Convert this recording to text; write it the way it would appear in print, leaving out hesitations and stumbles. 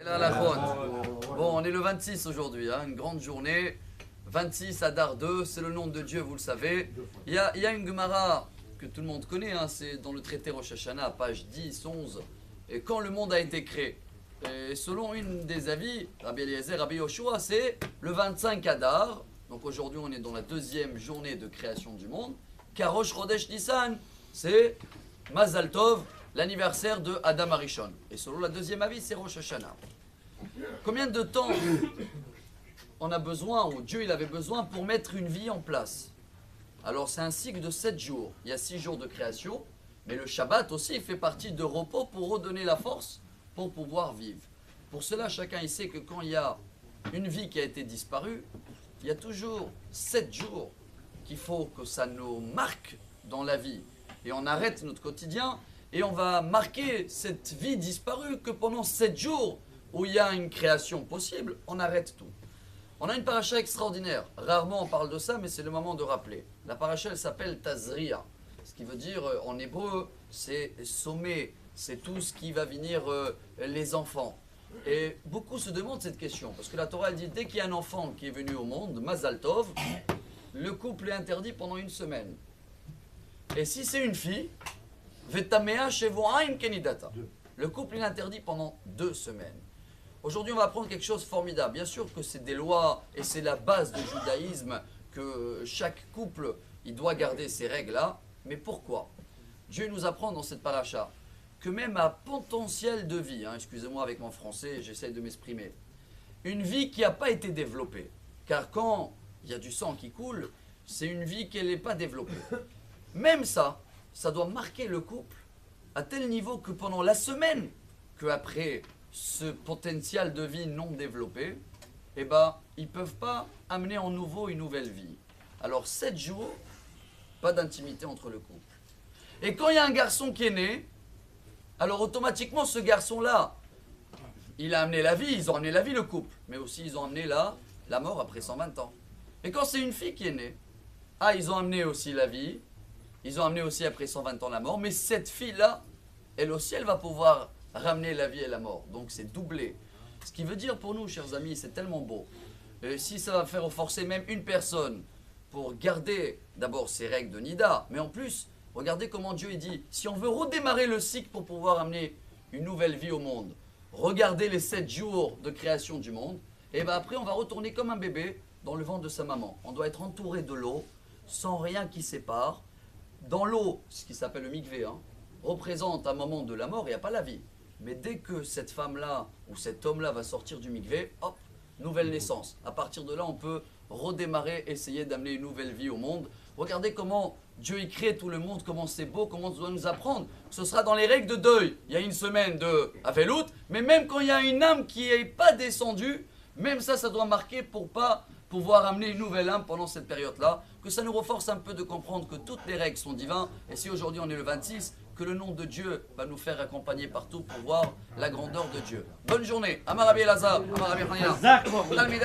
Bon, on est le 26 aujourd'hui, hein, une grande journée. 26 Adar 2, c'est le nom de Dieu, vous le savez. Il y a une Gemara que tout le monde connaît, hein, c'est dans le traité Rosh Hashanah, page 10, 11. Et quand le monde a été créé, et selon une des avis, Rabbi Eliezer, Rabbi Yoshua, c'est le 25 Adar. Donc aujourd'hui, on est dans la deuxième journée de création du monde. Karosh Chodesh Nissan, c'est Mazal Tov, l'anniversaire de Adam Arishon. Et selon la deuxième avis, c'est Rosh Hashanah. Combien de temps on a besoin, ou Dieu il avait besoin pour mettre une vie en place? Alors c'est un cycle de 7 jours. Il y a 6 jours de création, mais le Shabbat aussi fait partie de repos pour redonner la force pour pouvoir vivre. Pour cela, chacun il sait que quand il y a une vie qui a été disparue, il y a toujours 7 jours qu'il faut que ça nous marque dans la vie. Et on arrête notre quotidien et on va marquer cette vie disparue que pendant 7 jours où il y a une création possible, on arrête tout. On a une paracha extraordinaire. Rarement on parle de ça, mais c'est le moment de rappeler. La paracha, elle s'appelle Tazria. Ce qui veut dire, en hébreu, c'est sommet, c'est tout ce qui va venir les enfants. Et beaucoup se demandent cette question, parce que la Torah elle dit, dès qu'il y a un enfant qui est venu au monde, Mazal Tov, le couple est interdit pendant 1 semaine. Et si c'est une fille, Vetamea Shevoaim Kenidata, le couple est interdit pendant 2 semaines. Aujourd'hui, on va apprendre quelque chose de formidable. Bien sûr que c'est des lois et c'est la base du judaïsme que chaque couple, il doit garder ces règles-là. Mais pourquoi? Dieu nous apprend dans cette paracha que même à potentiel de vie, excusez-moi avec mon français, j'essaye de m'exprimer, une vie qui n'a pas été développée, car quand il y a du sang qui coule, c'est une vie qui n'est pas développée. Même ça doit marquer le couple à tel niveau que pendant la semaine, qu'après ce potentiel de vie non développé, eh ben, ils ne peuvent pas amener en nouveau une nouvelle vie. Alors 7 jours, pas d'intimité entre le couple. Et quand il y a un garçon qui est né, alors automatiquement ce garçon-là, il a amené la vie, ils ont amené la vie le couple, mais aussi ils ont amené la mort après 120 ans. Et quand c'est une fille qui est née, ils ont amené aussi la vie, ils ont amené aussi après 120 ans la mort, mais cette fille-là, elle aussi, elle va pouvoir ramener la vie et la mort. Donc c'est doublé. Ce qui veut dire pour nous, chers amis, c'est tellement beau. Si ça va faire forcer même une personne pour garder d'abord ses règles de Nida, mais en plus, regardez comment Dieu dit, si on veut redémarrer le cycle pour pouvoir amener une nouvelle vie au monde, regardez les 7 jours de création du monde, et bien après on va retourner comme un bébé dans le ventre de sa maman. On doit être entouré de l'eau, sans rien qui sépare. Dans l'eau, ce qui s'appelle le mikvé, représente un moment de la mort, il n'y a pas la vie. Mais dès que cette femme-là ou cet homme-là va sortir du mikvé, hop, nouvelle naissance. À partir de là, on peut redémarrer, essayer d'amener une nouvelle vie au monde. Regardez comment Dieu y crée tout le monde, comment c'est beau, comment on doit nous apprendre. Ce sera dans les règles de deuil. Il y a une semaine de Avelout, mais même quand il y a une âme qui n'est pas descendue, même ça doit marquer pour pas pouvoir amener une nouvelle âme pendant cette période-là. Que ça nous reforce un peu de comprendre que toutes les règles sont divines. Et si aujourd'hui on est le 26, que le nom de Dieu va nous faire accompagner partout pour voir la grandeur de Dieu. Bonne journée. Amar Rabbi Elazar, Amar Rabbi Hanina.